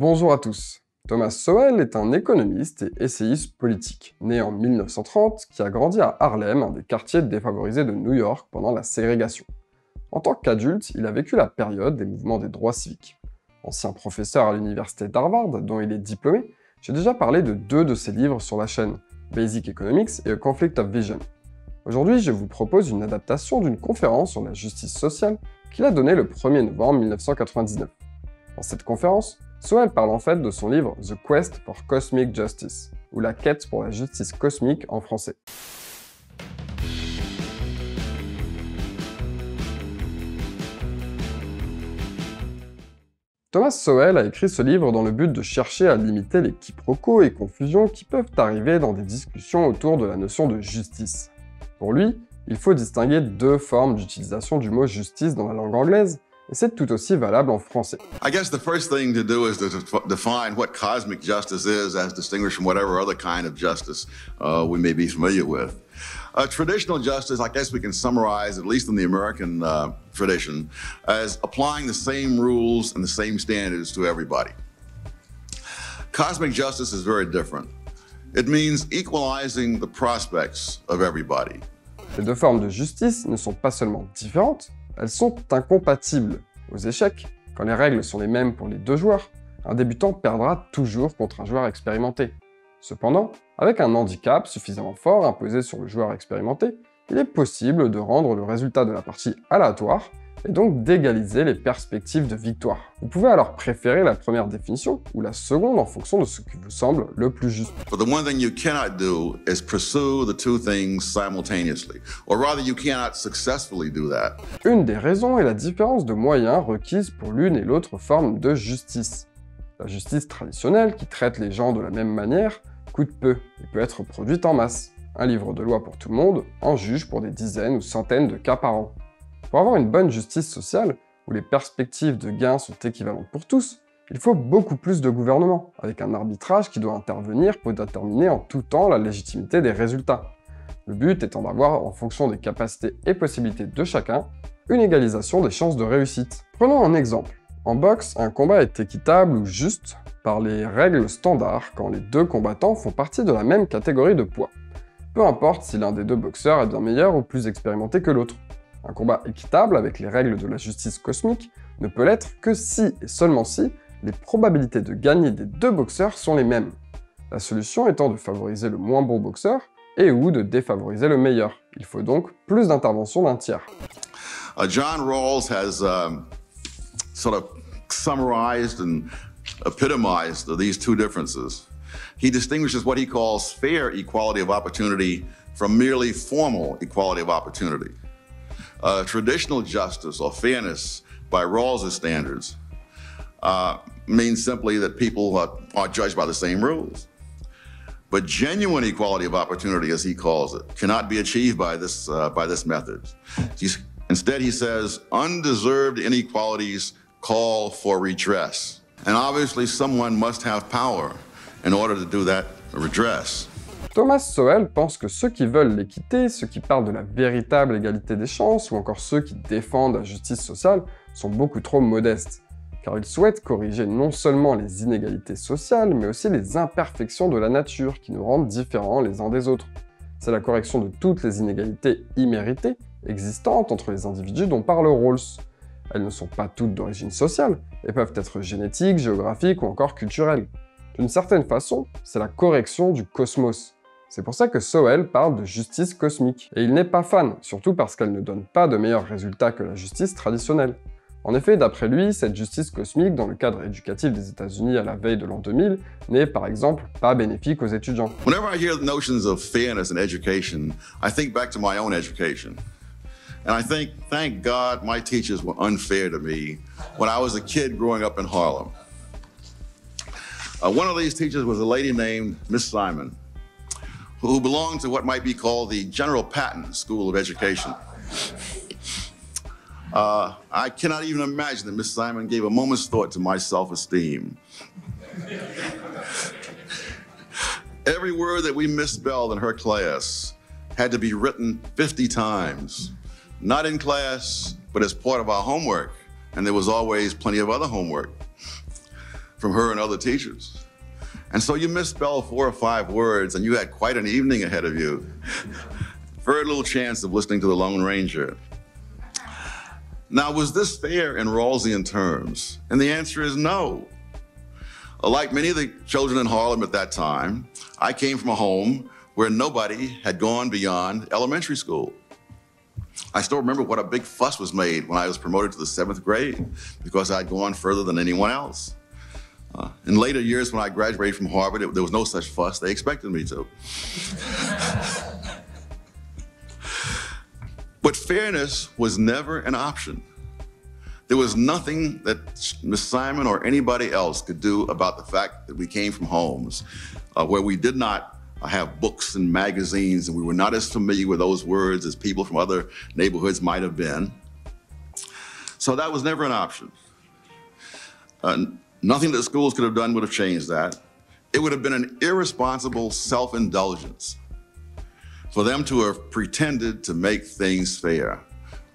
Bonjour à tous. Thomas Sowell est un économiste et essayiste politique, né en 1930, qui a grandi à Harlem, un des quartiers défavorisés de New York pendant la ségrégation. En tant qu'adulte, il a vécu la période des mouvements des droits civiques. Ancien professeur à l'université d'Harvard, dont il est diplômé, j'ai déjà parlé de deux de ses livres sur la chaîne, Basic Economics et A Conflict of Vision. Aujourd'hui, je vous propose une adaptation d'une conférence sur la justice sociale qu'il a donnée le 1er novembre 1999. Dans cette conférence, Sowell parle en fait de son livre The Quest for Cosmic Justice, ou La quête pour la justice cosmique en français. Thomas Sowell a écrit ce livre dans le but de chercher à limiter les quiproquos et confusions qui peuvent arriver dans des discussions autour de la notion de justice. Pour lui, il faut distinguer deux formes d'utilisation du mot justice dans la langue anglaise, et c'est tout aussi valable en français. I guess the first thing to do is to define what cosmic justice is as distinguished from whatever other kind of justice we may be familiar with. Traditional justice, I guess we can summarize, at least in the American tradition, as applying the same rules and the same standards to everybody. Cosmic justice is very different. It means equalizing the prospects of everybody. Les deux formes de justice ne sont pas seulement différentes, elles sont incompatibles. Aux échecs, quand les règles sont les mêmes pour les deux joueurs, un débutant perdra toujours contre un joueur expérimenté. Cependant, avec un handicap suffisamment fort imposé sur le joueur expérimenté, il est possible de rendre le résultat de la partie aléatoire et donc d'égaliser les perspectives de victoire. Vous pouvez alors préférer la première définition ou la seconde en fonction de ce qui vous semble le plus juste. But the one thing you cannot do is pursue the two things simultaneously, or rather you cannot successfully do that. Une des raisons est la différence de moyens requises pour l'une et l'autre forme de justice. La justice traditionnelle, qui traite les gens de la même manière, coûte peu et peut être produite en masse. Un livre de loi pour tout le monde, un juge pour des dizaines ou centaines de cas par an. Pour avoir une bonne justice sociale, où les perspectives de gains sont équivalentes pour tous, il faut beaucoup plus de gouvernement, avec un arbitrage qui doit intervenir pour déterminer en tout temps la légitimité des résultats. Le but étant d'avoir, en fonction des capacités et possibilités de chacun, une égalisation des chances de réussite. Prenons un exemple. En boxe, un combat est équitable ou juste par les règles standards quand les deux combattants font partie de la même catégorie de poids. Peu importe si l'un des deux boxeurs est bien meilleur ou plus expérimenté que l'autre. Un combat équitable avec les règles de la justice cosmique ne peut l'être que si et seulement si les probabilités de gagner des deux boxeurs sont les mêmes. La solution étant de favoriser le moins bon boxeur et ou de défavoriser le meilleur. Il faut donc plus d'intervention d'un tiers. John Rawls has sort of summarized and epitomized these two differences. He distinguishes what he calls fair equality of opportunity from merely formal equality of opportunity. Traditional justice or fairness by Rawls' standards means simply that people are judged by the same rules. But genuine equality of opportunity, as he calls it, cannot be achieved by this method. Instead, he says, undeserved inequalities call for redress. And obviously someone must have power in order to do that redress. Thomas Sowell pense que ceux qui veulent l'équité, ceux qui parlent de la véritable égalité des chances, ou encore ceux qui défendent la justice sociale, sont beaucoup trop modestes, car ils souhaitent corriger non seulement les inégalités sociales, mais aussi les imperfections de la nature qui nous rendent différents les uns des autres. C'est la correction de toutes les inégalités imméritées existantes entre les individus dont parle Rawls. Elles ne sont pas toutes d'origine sociale, et peuvent être génétiques, géographiques ou encore culturelles. D'une certaine façon, c'est la correction du cosmos. C'est pour ça que Sowell parle de justice cosmique. Et il n'est pas fan, surtout parce qu'elle ne donne pas de meilleurs résultats que la justice traditionnelle. En effet, d'après lui, cette justice cosmique, dans le cadre éducatif des États-Unis à la veille de l'an 2000, n'est par exemple pas bénéfique aux étudiants. Whenever I hear the notions of fairness in education, I think back to my own education. And I think, thank God my teachers were unfair to me when I was a kid growing up in Harlem. One of these teachers was a lady named Miss Simon, who belonged to what might be called the General Patton School of Education. I cannot even imagine that Miss Simon gave a moment's thought to my self-esteem. Every word that we misspelled in her class had to be written 50 times, not in class, but as part of our homework, and there was always plenty of other homework. from her and other teachers. And so you misspelled 4 or 5 words and you had quite an evening ahead of you. Very little chance of listening to the Lone Ranger. Now, was this fair in Rawlsian terms? And the answer is no. Like many of the children in Harlem at that time, I came from a home where nobody had gone beyond elementary school. I still remember what a big fuss was made when I was promoted to the 7th grade because I'd gone further than anyone else. In later years when I graduated from Harvard, there was no such fuss. They expected me to. But fairness was never an option. There was nothing that Ms. Simon or anybody else could do about the fact that we came from homes where we did not have books and magazines, and we were not as familiar with those words as people from other neighborhoods might have been. So that was never an option. Nothing that schools could have done would have changed that. It would have been an irresponsible self-indulgence for them to have pretended to make things fair.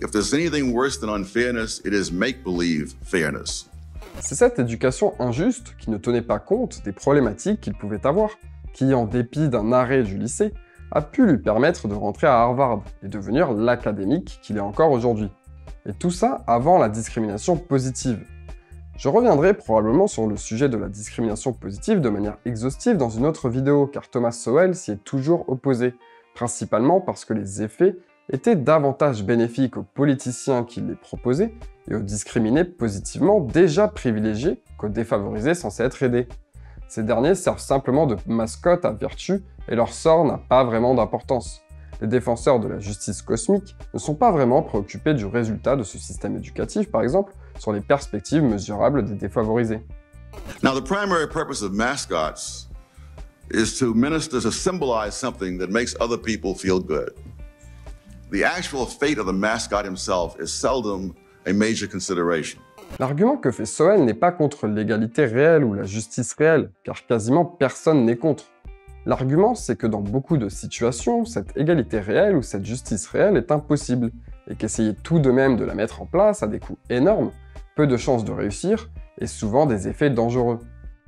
If there's anything worse than unfairness, it is make-believe fairness. C'est cette éducation injuste qui ne tenait pas compte des problématiques qu'il pouvait avoir, qui, en dépit d'un arrêt du lycée, a pu lui permettre de rentrer à Harvard et devenir l'académique qu'il est encore aujourd'hui. Et tout ça avant la discrimination positive. Je reviendrai probablement sur le sujet de la discrimination positive de manière exhaustive dans une autre vidéo, car Thomas Sowell s'y est toujours opposé, principalement parce que les effets étaient davantage bénéfiques aux politiciens qui les proposaient et aux discriminés positivement déjà privilégiés qu'aux défavorisés censés être aidés. Ces derniers servent simplement de mascotte à vertu et leur sort n'a pas vraiment d'importance. Les défenseurs de la justice cosmique ne sont pas vraiment préoccupés du résultat de ce système éducatif, par exemple, sur les perspectives mesurables des défavorisés. Now, the primary purpose of mascots is to minister, to symbolize something that makes other people feel good. The actual fate of the mascot himself is seldom a major consideration. L'argument que fait Sowell n'est pas contre l'égalité réelle ou la justice réelle, car quasiment personne n'est contre. L'argument, c'est que dans beaucoup de situations, cette égalité réelle ou cette justice réelle est impossible, et qu'essayer tout de même de la mettre en place a des coûts énormes, peu de chances de réussir, et souvent des effets dangereux.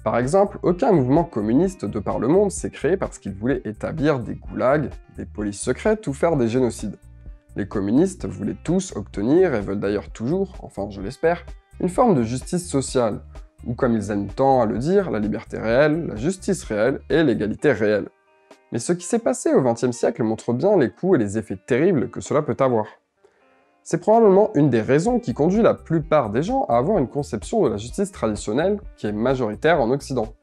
Par exemple, aucun mouvement communiste de par le monde s'est créé parce qu'il voulait établir des goulags, des polices secrètes ou faire des génocides. Les communistes voulaient tous obtenir, et veulent d'ailleurs toujours, enfin je l'espère, une forme de justice sociale, ou comme ils aiment tant à le dire, la liberté réelle, la justice réelle et l'égalité réelle. Mais ce qui s'est passé au XXe siècle montre bien les coûts et les effets terribles que cela peut avoir. C'est probablement une des raisons qui conduit la plupart des gens à avoir une conception de la justice traditionnelle qui est majoritaire en Occident.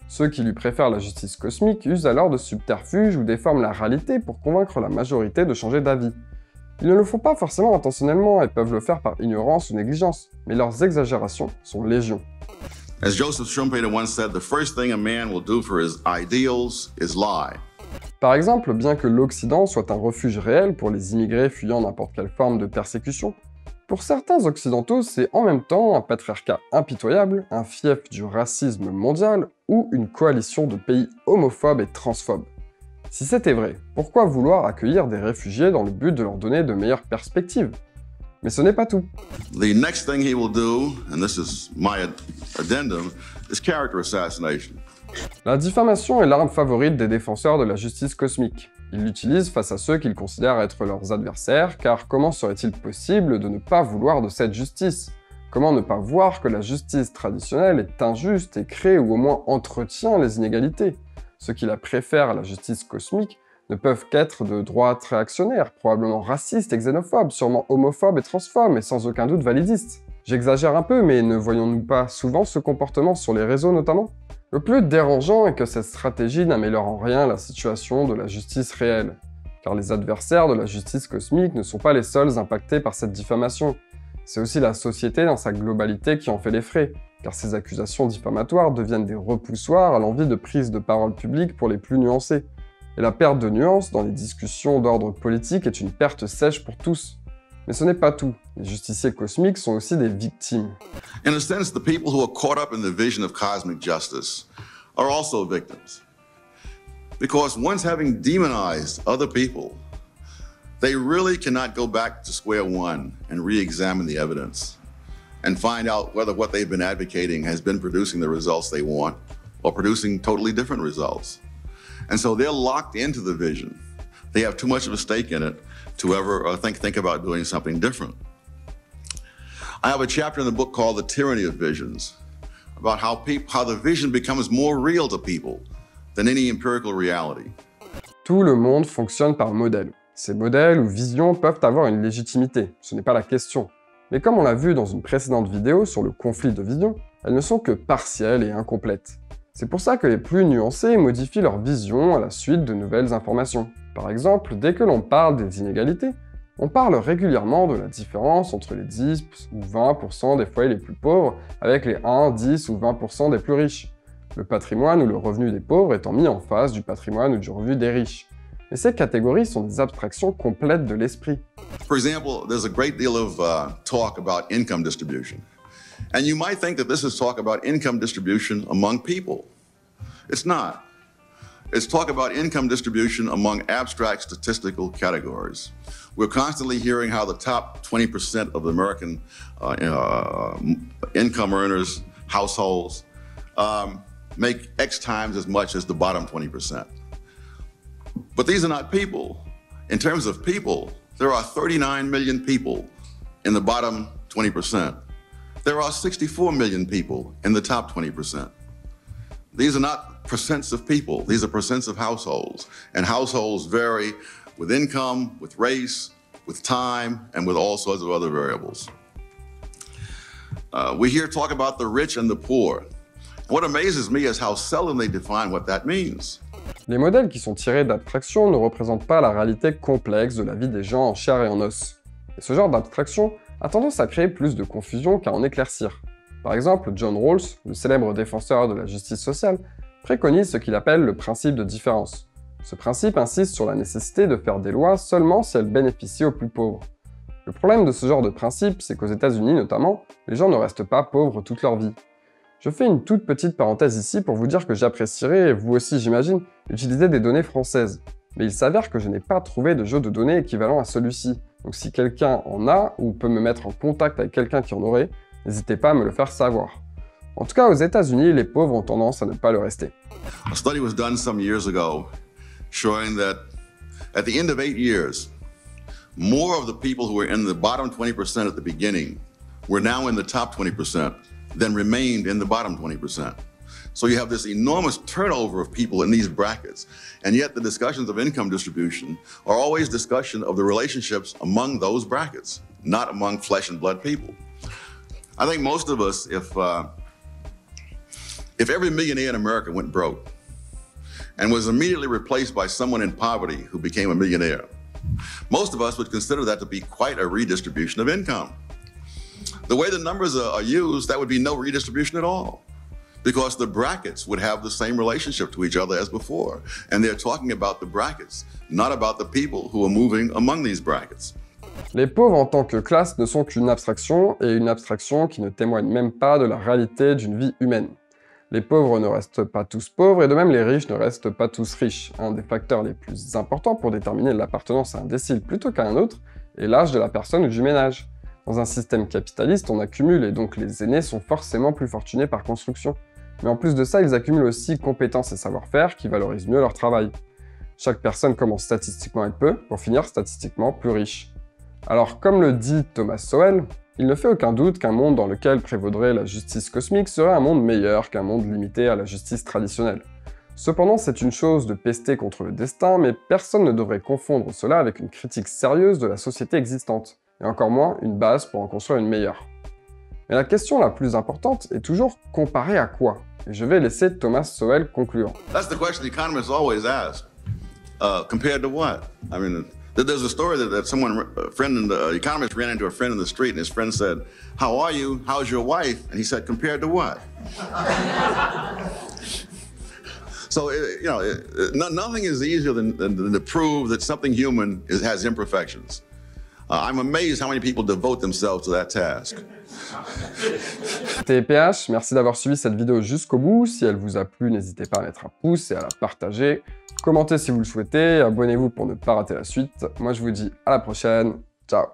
Ceux qui lui préfèrent la justice cosmique usent alors de subterfuges ou déforment la réalité pour convaincre la majorité de changer d'avis. Ils ne le font pas forcément intentionnellement et peuvent le faire par ignorance ou négligence, mais leurs exagérations sont légion. As Joseph Schumpeter once said, the first thing a man will do for his ideals is lie. Par exemple, bien que l'Occident soit un refuge réel pour les immigrés fuyant n'importe quelle forme de persécution, pour certains occidentaux, c'est en même temps un patriarcat impitoyable, un fief du racisme mondial ou une coalition de pays homophobes et transphobes. Si c'était vrai, pourquoi vouloir accueillir des réfugiés dans le but de leur donner de meilleures perspectives? Mais ce n'est pas tout. The next thing he will do, and this is my addendum, is character assassination. La diffamation est l'arme favorite des défenseurs de la justice cosmique. Ils l'utilisent face à ceux qu'ils considèrent être leurs adversaires, car comment serait-il possible de ne pas vouloir de cette justice? Comment ne pas voir que la justice traditionnelle est injuste et crée ou au moins entretient les inégalités? Ceux qui la préfèrent à la justice cosmique ne peuvent qu'être de droite réactionnaire, probablement racistes et xénophobes, sûrement homophobes et transphobes, et sans aucun doute validistes. J'exagère un peu, mais ne voyons-nous pas souvent ce comportement sur les réseaux notamment? Le plus dérangeant est que cette stratégie n'améliore en rien la situation de la justice réelle, car les adversaires de la justice cosmique ne sont pas les seuls impactés par cette diffamation. C'est aussi la société dans sa globalité qui en fait les frais, car ces accusations diffamatoires deviennent des repoussoirs à l'envie de prise de parole publique pour les plus nuancés. Et la perte de nuances dans les discussions d'ordre politique est une perte sèche pour tous. Mais ce n'est pas tout. Les justiciers cosmiques sont aussi des victimes. In a sense, the people who are caught up in the vision of cosmic justice are also victims. Because once having demonized other people, they really cannot go back to square one and re-examine the evidence. and find out whether what they've been advocating has been producing the results they want or producing totally different results. And so they're locked into the vision. They have too much of a stake in it to ever think about doing something different. I have a chapter in the book called The Tyranny of Visions, about how the vision becomes more real to people than any empirical reality. Tout le monde fonctionne par modèle. Ces modèles ou visions peuvent avoir une légitimité, ce n'est pas la question. Mais comme on l'a vu dans une précédente vidéo sur le conflit de vision, elles ne sont que partielles et incomplètes. C'est pour ça que les plus nuancés modifient leur vision à la suite de nouvelles informations. Par exemple, dès que l'on parle des inégalités, on parle régulièrement de la différence entre les 10 ou 20% des foyers les plus pauvres avec les 1, 10 ou 20% des plus riches. Le patrimoine ou le revenu des pauvres étant mis en face du patrimoine ou du revenu des riches. Mais ces catégories sont des abstractions complètes de l'esprit. For example, there's a great deal of talk about income distribution. And you might think that this is talk about income distribution among people. It's not. It's talk about income distribution among abstract statistical categories. We're constantly hearing how the top 20% of the American income earners, households, make X times as much as the bottom 20%. But these are not people. In terms of people, there are 39 million people in the bottom 20%. There are 64 million people in the top 20%. These are not percents of people, these are percents of households. And households vary with income, with race, with time, and with all sorts of other variables. We hear talk about the rich and the poor. What amazes me is how seldom they define what that means. Les modèles qui sont tirés d'abstractions ne représentent pas la réalité complexe de la vie des gens en chair et en os. Et ce genre d'abstraction a tendance à créer plus de confusion qu'à en éclaircir. Par exemple, John Rawls, le célèbre défenseur de la justice sociale, préconise ce qu'il appelle le principe de différence. Ce principe insiste sur la nécessité de faire des lois seulement si elles bénéficient aux plus pauvres. Le problème de ce genre de principe, c'est qu'aux États-Unis notamment, les gens ne restent pas pauvres toute leur vie. Je fais une toute petite parenthèse ici pour vous dire que j'apprécierais, et vous aussi j'imagine, utiliser des données françaises. Mais il s'avère que je n'ai pas trouvé de jeu de données équivalent à celui-ci. Donc si quelqu'un en a, ou peut me mettre en contact avec quelqu'un qui en aurait, n'hésitez pas à me le faire savoir. En tout cas, aux États-Unis, les pauvres ont tendance à ne pas le rester. A study was done some years ago showing that at the end of 8 years, more of the people who were in the bottom 20% at the beginning were now in the top 20% than remained in the bottom 20%. So you have this enormous turnover of people in these brackets, and yet the discussions of income distribution are always discussion of the relationships among those brackets, not among flesh and blood people. I think most of us, if every millionaire in America went broke and was immediately replaced by someone in poverty who became a millionaire, most of us would consider that to be quite a redistribution of income. The way the numbers are used, that would be no redistribution at all, because the brackets would have the same relationship to each other as before. And they're talking about the brackets, not about the people who are moving among these brackets. Les pauvres en tant que classe ne sont qu'une abstraction, et une abstraction qui ne témoigne même pas de la réalité d'une vie humaine. Les pauvres ne restent pas tous pauvres, et de même les riches ne restent pas tous riches. Un des facteurs les plus importants pour déterminer l'appartenance à un décile plutôt qu'à un autre est l'âge de la personne ou du ménage. Dans un système capitaliste, on accumule et donc les aînés sont forcément plus fortunés par construction. Mais en plus de ça, ils accumulent aussi compétences et savoir-faire qui valorisent mieux leur travail. Chaque personne commence statistiquement avec peu, pour finir statistiquement plus riche. Alors comme le dit Thomas Sowell, il ne fait aucun doute qu'un monde dans lequel prévaudrait la justice cosmique serait un monde meilleur qu'un monde limité à la justice traditionnelle. Cependant, c'est une chose de pester contre le destin, mais personne ne devrait confondre cela avec une critique sérieuse de la société existante, et encore moins une base pour en construire une meilleure. Mais la question la plus importante est toujours comparée à quoi? Et je vais laisser Thomas Sowell conclure. That's the question the economists always ask. Compared to what? I mean, there's a story that a friend in the economist ran into a friend in the street, and his friend said, "How are you? How's your wife?" And he said, "Compared to what?" So, nothing is easier than to prove that something human has imperfections. I'm amazed how many people devote themselves to that task. C'était PH, merci d'avoir suivi cette vidéo jusqu'au bout. Si elle vous a plu, n'hésitez pas à mettre un pouce et à la partager. Commentez si vous le souhaitez, abonnez-vous pour ne pas rater la suite. Moi je vous dis à la prochaine, ciao.